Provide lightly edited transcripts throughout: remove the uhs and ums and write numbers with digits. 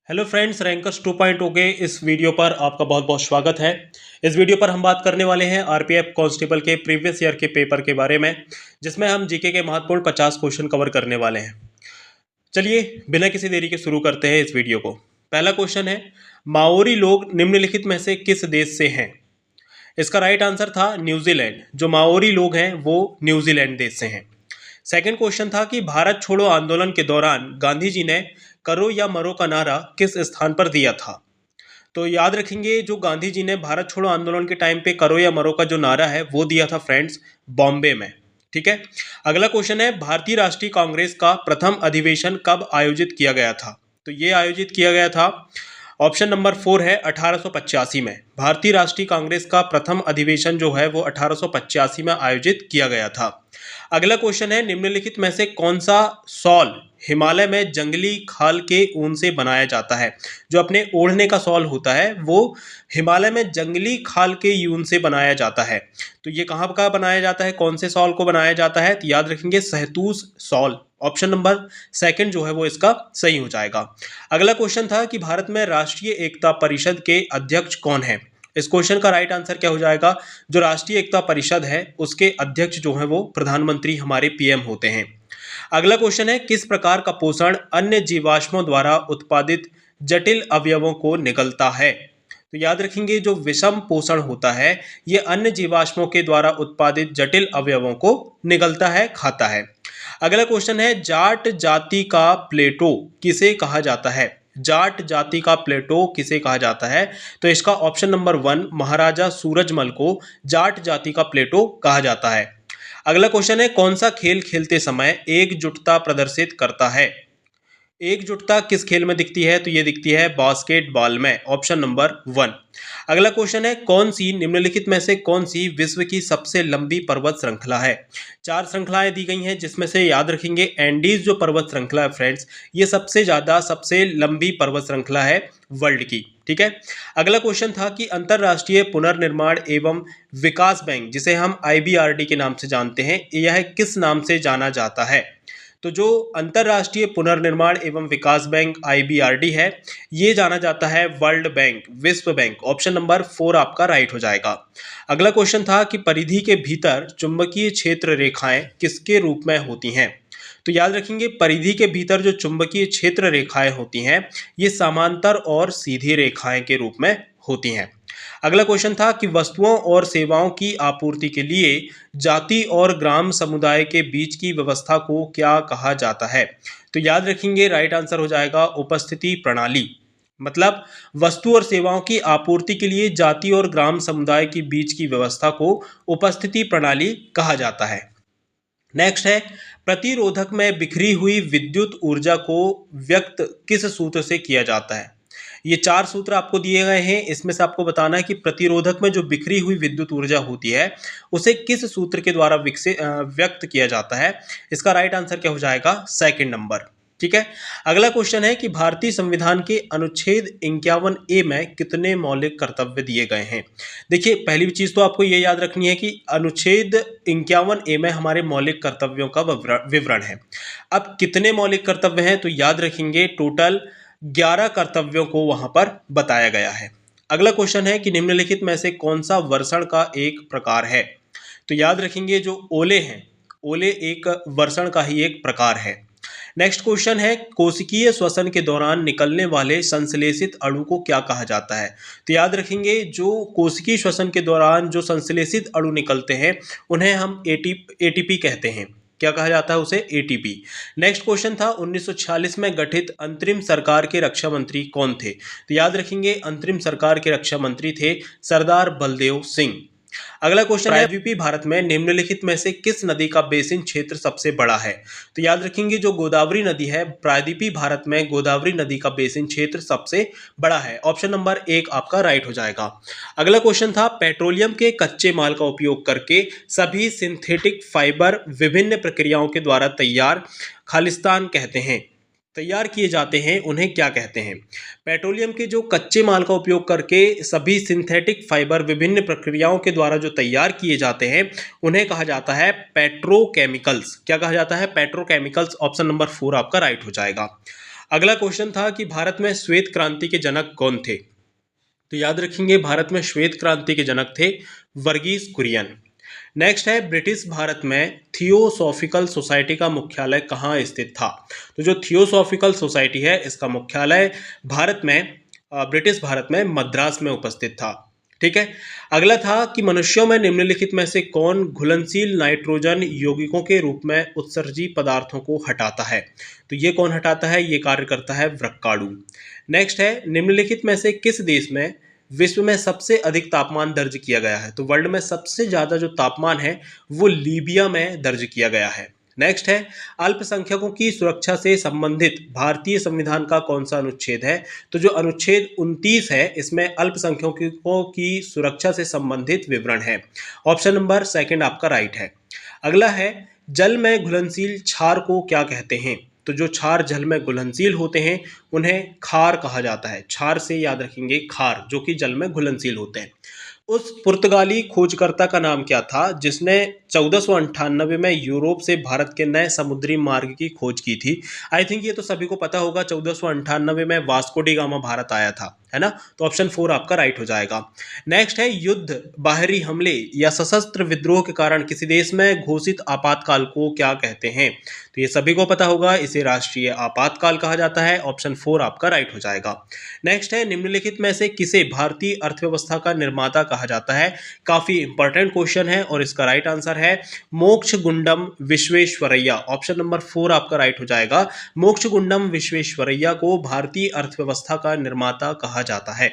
Hello friends, rankers 2.0 के इस video पर आपका बहुत बहुत स्वागत है। इस वीडियो पर हम बात करने वाले हैं आरपीएफ कांस्टेबल के प्रीवियस ईयर के पेपर के बारे में, जिसमें हम जीके के महत्वपूर्ण 50 क्वेश्चन कवर करने वाले हैं। चलिए बिना किसी देरी के शुरू करते हैं इस वीडियो को। पहला क्वेश्चन है, माओरी लोग निम्नलिखित में से किस देश से हैं? इसका राइट आंसर था न्यूजीलैंड। जो माओरी लोग हैं वो न्यूजीलैंड देश से हैं। सेकंड क्वेश्चन था कि भारत छोड़ो आंदोलन के दौरान गांधी जी ने करो या मरो का नारा किस स्थान पर दिया था? तो याद रखेंगे, जो गांधी जी ने भारत छोड़ो आंदोलन के टाइम पे करो या मरो का जो नारा है वो दिया था फ्रेंड्स बॉम्बे में। ठीक है। अगला क्वेश्चन है, भारतीय राष्ट्रीय कांग्रेस का प्रथम अधिवेशन कब आयोजित किया गया था? तो ये आयोजित किया गया था, ऑप्शन नंबर 4 है 1885 में। भारतीय राष्ट्रीय कांग्रेस का प्रथम अधिवेशन जो है वो 1885 में आयोजित किया गया था। अगला क्वेश्चन है, निम्नलिखित में से कौन सा शॉल हिमालय में जंगली खाल के ऊन से बनाया जाता है? जो अपने ओढ़ने का शॉल होता है वो हिमालय में जंगली खाल के ऊन से बनाया जाता है। तो ये कहाँ का बनाया जाता है, कौन से शॉल को बनाया जाता है? तो याद रखेंगे शहतूश शॉल। ऑप्शन नंबर सेकंड जो है वो इसका सही हो जाएगा। अगला क्वेश्चन था कि भारत में राष्ट्रीय एकता परिषद के अध्यक्ष कौन है? इस क्वेश्चन का राइट आंसर क्या हो जाएगा? जो राष्ट्रीय एकता परिषद है उसके अध्यक्ष जो है वो प्रधानमंत्री हमारे पीएम होते हैं। अगला क्वेश्चन है, किस प्रकार का पोषण अन्य जीवाश्मों द्वारा उत्पादित जटिल अवयवों को निगलता है? तो याद रखेंगे, जो विषम पोषण होता है ये अन्य जीवाश्मों के द्वारा उत्पादित जटिल अवयवों को निगलता है, खाता है। अगला क्वेश्चन है, जाट जाति का प्लेटो किसे कहा जाता है? जाट जाति का प्लेटो किसे कहा जाता है? तो इसका ऑप्शन नंबर 1 महाराजा सूरजमल को जाट जाति का प्लेटो कहा जाता है। अगला क्वेश्चन है, कौन सा खेल खेलते समय एकजुटता प्रदर्शित करता है? एकजुटता किस खेल में दिखती है? तो ये दिखती है बास्केटबॉल में, ऑप्शन नंबर 1। अगला क्वेश्चन है, कौन सी निम्नलिखित में से कौन सी विश्व की सबसे लंबी पर्वत श्रृंखला है? 4 श्रृंखलाएं दी गई हैं, जिसमें से याद रखेंगे एंडीज जो पर्वत श्रृंखला है फ्रेंड्स, ये सबसे लंबी पर्वत श्रृंखला है वर्ल्ड की। ठीक है। अगला क्वेश्चन था कि अंतरराष्ट्रीय पुनर्निर्माण एवं विकास बैंक, जिसे हम आईबीआरडी के नाम से जानते हैं, यह किस नाम से जाना जाता है? तो जो अंतरराष्ट्रीय पुनर्निर्माण एवं विकास बैंक आईबीआरडी है ये जाना जाता है वर्ल्ड बैंक, विश्व बैंक। ऑप्शन नंबर 4 आपका राइट हो जाएगा। अगला क्वेश्चन था कि परिधि के भीतर चुंबकीय क्षेत्र रेखाएं किसके रूप में होती हैं? तो याद रखेंगे, परिधि के भीतर जो चुंबकीय क्षेत्र रेखाएं होती हैं ये समांतर और सीधी रेखाएं के रूप में होती हैं। अगला क्वेश्चन था कि वस्तुओं और सेवाओं की आपूर्ति के लिए जाति और ग्राम समुदाय के बीच की व्यवस्था को क्या कहा जाता है? तो याद रखेंगे, राइट आंसर हो जाएगा उपस्थिति प्रणाली। मतलब वस्तु और सेवाओं की आपूर्ति के लिए जाति और ग्राम समुदाय के बीच की व्यवस्था को उपस्थिति प्रणाली कहा जाता है। नेक्स्ट है, प्रतिरोधक में बिखरी हुई विद्युत ऊर्जा को व्यक्त किस सूत्र से किया जाता है? ये 4 सूत्र आपको दिए गए हैं, इसमें से आपको बताना है कि प्रतिरोधक में जो बिखरी हुई विद्युत ऊर्जा होती है उसे किस सूत्र के द्वारा व्यक्त किया जाता है? इसका राइट आंसर क्या हो जाएगा? Second number. ठीक है। अगला क्वेश्चन है कि भारतीय संविधान के अनुच्छेद 51A में कितने मौलिक कर्तव्य दिए गए हैं? देखिए, पहली चीज तो आपको ये याद रखनी है कि अनुच्छेद 51A में हमारे मौलिक कर्तव्यों का विवरण है। अब कितने मौलिक कर्तव्य हैं? तो याद रखेंगे टोटल 11 कर्तव्यों को वहां पर बताया गया है। अगला क्वेश्चन है कि निम्नलिखित में से कौन सा वर्षण का एक प्रकार है? तो याद रखेंगे, जो ओले हैं, ओले एक वर्षण का ही एक प्रकार है। नेक्स्ट क्वेश्चन है, कोशिकीय श्वसन के दौरान निकलने वाले संश्लेषित अणु को क्या कहा जाता है? तो याद रखेंगे, जो कोशिकीय श्वसन के दौरान जो संश्लेषित अणु निकलते हैं उन्हें हम एटीपी कहते हैं। क्या कहा जाता है उसे? एटीपी। नेक्स्ट क्वेश्चन था, 1946 में गठित अंतरिम सरकार के रक्षा मंत्री कौन थे? तो याद रखेंगे, अंतरिम सरकार के रक्षा मंत्री थे सरदार बलदेव सिंह। अगला क्वेश्चन है, प्रायद्वीपीय भारत में निम्नलिखित में से किस नदी का बेसिन क्षेत्र सबसे बड़ा है? तो याद रखेंगे, जो गोदावरी नदी है, प्रायद्वीपीय भारत में गोदावरी नदी का बेसिन क्षेत्र सबसे बड़ा है। ऑप्शन नंबर 1 आपका राइट हो जाएगा। अगला क्वेश्चन था, पेट्रोलियम के कच्चे माल का उपयोग करके सभी सिंथेटिक फाइबर विभिन्न प्रक्रियाओं के द्वारा खालिस्तान कहते हैं, तैयार किए जाते हैं, उन्हें क्या कहते हैं? पेट्रोलियम के जो कच्चे माल का उपयोग करके सभी सिंथेटिक फाइबर विभिन्न प्रक्रियाओं के द्वारा जो तैयार किए जाते हैं उन्हें कहा जाता है पेट्रोकेमिकल्स। क्या कहा जाता है? पेट्रोकेमिकल्स। ऑप्शन नंबर 4 आपका राइट हो जाएगा। अगला क्वेश्चन था कि भारत में श्वेत क्रांति के जनक कौन थे? तो याद रखेंगे भारत में श्वेत क्रांति के जनक थे वर्गीस कुरियन। नेक्स्ट है ब्रिटिश भारत में थियोसॉफिकल सोसाइटी का मुख्यालय कहाँ स्थित था? तो जो थियोसॉफिकल सोसाइटी है इसका मुख्यालय भारत में ब्रिटिश भारत में मद्रास में उपस्थित था। ठीक है। अगला था कि मनुष्यों में निम्नलिखित में से कौन घुलनशील नाइट्रोजन यौगिकों के रूप में उत्सर्जी पदार्थों को हटाता है? तो ये कौन हटाता है? ये कार्य करता है वृक्काणु। नेक्स्ट है निम्नलिखित में से किस देश में विश्व में सबसे अधिक तापमान दर्ज किया गया है? तो वर्ल्ड में सबसे ज्यादा जो तापमान है वो लीबिया में दर्ज किया गया है। नेक्स्ट है अल्पसंख्यकों की सुरक्षा से संबंधित भारतीय संविधान का कौन सा अनुच्छेद है? तो जो अनुच्छेद 29 है इसमें अल्पसंख्यकों की सुरक्षा से संबंधित विवरण है। ऑप्शन नंबर सेकंड आपका राइट है। अगला है जल में घुलनशील क्षार को क्या कहते हैं? तो जो क्षार जल में घुलनशील होते हैं उन्हें खार कहा जाता है। क्षार से याद रखेंगे खार, जो कि जल में घुलनशील होते हैं। उस पुर्तगाली खोजकर्ता का नाम क्या था जिसने 1498 में यूरोप से भारत के नए समुद्री मार्ग की खोज की थी? आई थिंक ये तो सभी को पता होगा, 1498 में वास्को डी गामा भारत आया था, है ना। तो ऑप्शन 4 आपका राइट हो जाएगा। नेक्स्ट है युद्ध, बाहरी हमले या सशस्त्र विद्रोह के कारण किसी देश में घोषित आपातकाल को क्या कहते हैं? तो ये सभी को पता होगा, इसे राष्ट्रीय आपातकाल कहा जाता है। ऑप्शन 4 आपका राइट हो जाएगा। नेक्स्ट है निम्नलिखित में से किसे भारतीय अर्थव्यवस्था का निर्माता कहा जाता है? काफी इंपॉर्टेंट क्वेश्चन है और इसका राइट आंसर है मोक्षगुंडम विश्वेश्वरैया। ऑप्शन नंबर 4 आपका राइट हो जाएगा। मोक्षगुंडम विश्वेश्वरैया को भारतीय अर्थव्यवस्था का निर्माता कहा जाता है।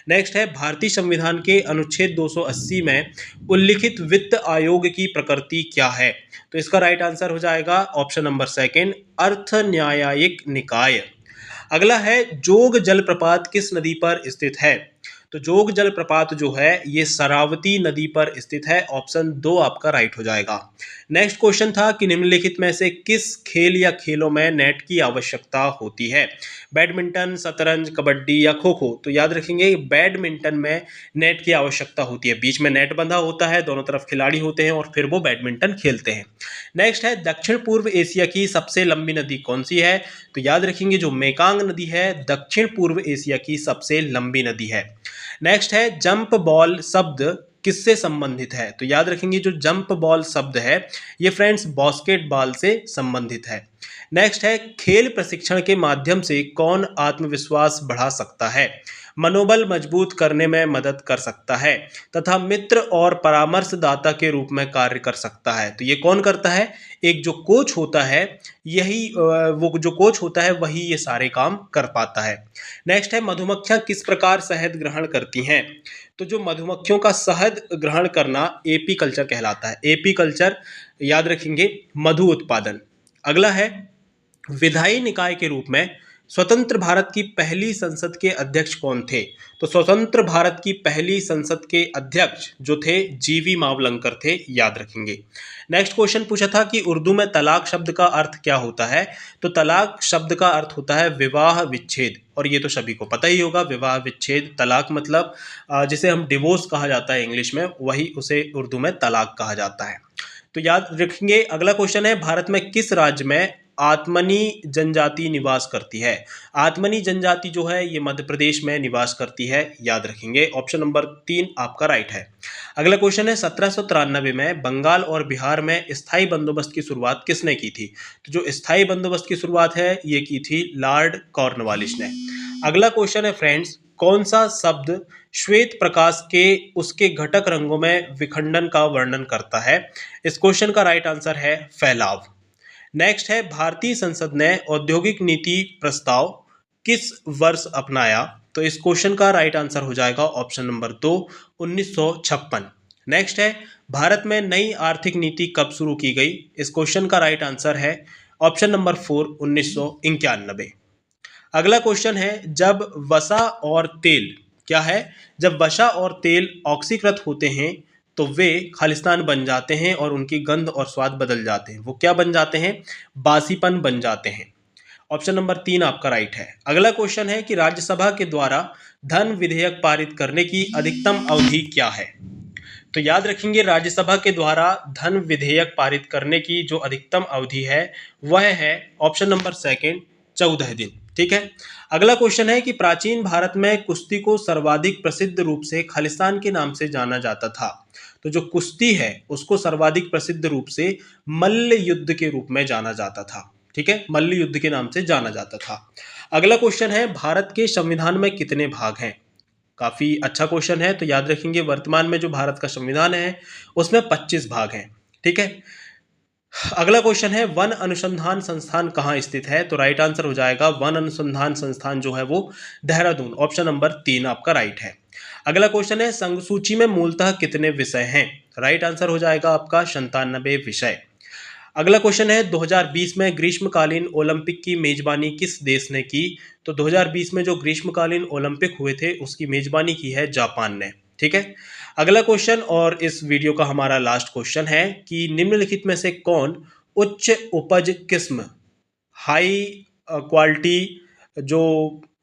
नेक्स्ट है भारतीय संविधान के अनुच्छेद 280 में उल्लिखित वित्त आयोग की प्रकृति क्या है? तो इसका राइट आंसर हो जाएगा ऑप्शन नंबर सेकंड, अर्थ न्यायिक निकाय। अगला है जोग जलप्रपात किस नदी पर स्थित है? तो जोग जलप्रपात जो है ये शरावती नदी पर स्थित है। ऑप्शन 2 आपका राइट हो जाएगा। नेक्स्ट क्वेश्चन था कि निम्नलिखित में से किस खेल या खेलों में नेट की आवश्यकता होती है? बैडमिंटन, शतरंज, कबड्डी या खो खो? तो याद रखेंगे बैडमिंटन में नेट की आवश्यकता होती है। बीच में नेट बंधा होता है, दोनों तरफ खिलाड़ी होते हैं और फिर वो बैडमिंटन खेलते हैं। नेक्स्ट है दक्षिण पूर्व एशिया की सबसे लंबी नदी कौन सी है? तो याद रखेंगे जो मेकांग नदी है दक्षिण पूर्व एशिया की सबसे लंबी नदी है। नेक्स्ट है जंप बॉल शब्द किससे संबंधित है? तो याद रखेंगे जो जंप बॉल शब्द है ये फ्रेंड्स बास्केटबॉल से संबंधित है। नेक्स्ट है खेल प्रशिक्षण के माध्यम से कौन आत्मविश्वास बढ़ा सकता है, मनोबल मजबूत करने में मदद कर सकता है तथा मित्र और परामर्शदाता के रूप में कार्य कर सकता है? तो ये कौन करता है? एक जो कोच होता है, यही वो जो कोच होता है वही ये सारे काम कर पाता है। नेक्स्ट है मधुमक्खियां किस प्रकार शहद ग्रहण करती हैं? तो जो मधुमक्खियों का शहद ग्रहण करना एपी कल्चर कहलाता है। एपी कल्चर याद रखेंगे मधु उत्पादन। अगला है विधायी निकाय के रूप में स्वतंत्र भारत की पहली संसद के अध्यक्ष कौन थे? तो स्वतंत्र भारत की पहली संसद के अध्यक्ष जो थे जीवी मावलंकर थे, याद रखेंगे। नेक्स्ट क्वेश्चन पूछा था कि उर्दू में तलाक शब्द का अर्थ क्या होता है? तो तलाक शब्द का अर्थ होता है विवाह विच्छेद, और ये तो सभी को पता ही होगा। विवाह विच्छेद तलाक मतलब जिसे हम डिवोर्स कहा जाता है इंग्लिश में, वही उसे उर्दू में तलाक कहा जाता है। तो याद रखेंगे। अगला क्वेश्चन है भारत में किस राज्य में आत्मनी जनजाति निवास करती है? आत्मनी जनजाति जो है ये मध्य प्रदेश में निवास करती है, याद रखेंगे। ऑप्शन नंबर 3 आपका राइट है। अगला क्वेश्चन है 1793 में बंगाल और बिहार में स्थायी बंदोबस्त की शुरुआत किसने की थी? तो जो स्थायी बंदोबस्त की शुरुआत है ये की थी लॉर्ड कॉर्नवालिस ने। अगला क्वेश्चन है फ्रेंड्स कौन सा शब्द श्वेत प्रकाश के उसके घटक रंगों में विखंडन का वर्णन करता है? इस क्वेश्चन का राइट आंसर है फैलाव। नेक्स्ट है भारतीय संसद ने औद्योगिक नीति प्रस्ताव किस वर्ष अपनाया? तो इस क्वेश्चन का राइट आंसर हो जाएगा ऑप्शन नंबर 2, 1956। नेक्स्ट है भारत में नई आर्थिक नीति कब शुरू की गई? इस क्वेश्चन का राइट आंसर है ऑप्शन नंबर 4, 1991। अगला क्वेश्चन है जब वसा और तेल क्या है? जब वसा और तेल ऑक्सीकृत होते हैं तो वे खालिस्तान बन जाते हैं और उनकी गंध और स्वाद बदल जाते हैं। वो क्या बन जाते हैं? बासीपन बन जाते हैं। ऑप्शन नंबर 3 आपका राइट है। अगला क्वेश्चन है कि राज्यसभा के द्वारा धन विधेयक पारित करने की अधिकतम अवधि क्या है? तो याद रखेंगे राज्यसभा के द्वारा धन विधेयक पारित करने की जो अधिकतम अवधि है वह है ऑप्शन नंबर 2, 14 दिन। ठीक है। अगला क्वेश्चन है कि प्राचीन भारत में कुश्ती को सर्वाधिक प्रसिद्ध रूप से खालिस्तान के नाम से जाना जाता था। तो जो कुश्ती है उसको सर्वाधिक प्रसिद्ध रूप से मल्ल युद्ध के रूप में जाना जाता था। ठीक है, मल्ल युद्ध के नाम से जाना जाता था। अगला क्वेश्चन है भारत के संविधान में कितने भाग हैं। काफी अच्छा क्वेश्चन है, तो याद रखेंगे वर्तमान में जो भारत का संविधान है उसमें 25 भाग हैं। ठीक है। अगला क्वेश्चन है वन अनुसंधान संस्थान कहाँ स्थित है। तो राइट आंसर हो जाएगा वन अनुसंधान संस्थान जो है वो देहरादून, ऑप्शन नंबर 3 आपका राइट है। अगला क्वेश्चन है संघ सूची में मूलतः कितने विषय हैं। राइट आंसर हो जाएगा आपका 97 विषय। अगला क्वेश्चन है 2020 में ग्रीष्मकालीन ओलंपिक की मेजबानी किस देश ने की। तो 2020 में जो ग्रीष्मकालीन ओलंपिक हुए थे उसकी मेजबानी की है जापान ने। ठीक है। अगला क्वेश्चन और इस वीडियो का हमारा लास्ट क्वेश्चन है कि निम्नलिखित में से कौन उच्च उपज किस्म, हाई क्वालिटी जो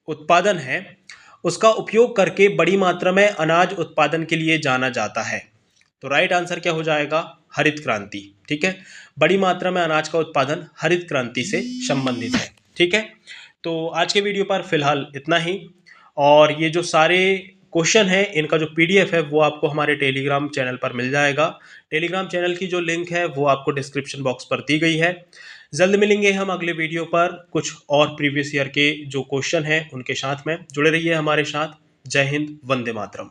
उत्पादन है उसका उपयोग करके बड़ी मात्रा में अनाज उत्पादन के लिए जाना जाता है। तो राइट आंसर क्या हो जाएगा, हरित क्रांति। ठीक है, बड़ी मात्रा में अनाज का उत्पादन हरित क्रांति से संबंधित है। ठीक है, तो आज के वीडियो पर फिलहाल इतना ही। और ये जो सारे क्वेश्चन है इनका जो पीडीएफ है वो आपको हमारे टेलीग्राम चैनल पर मिल जाएगा। टेलीग्राम चैनल की जो लिंक है वो आपको डिस्क्रिप्शन बॉक्स पर दी गई है। जल्द मिलेंगे हम अगले वीडियो पर कुछ और प्रीवियस ईयर के जो क्वेश्चन हैं उनके साथ में। जुड़े रहिए हमारे साथ। जय हिंद, वंदे मातरम।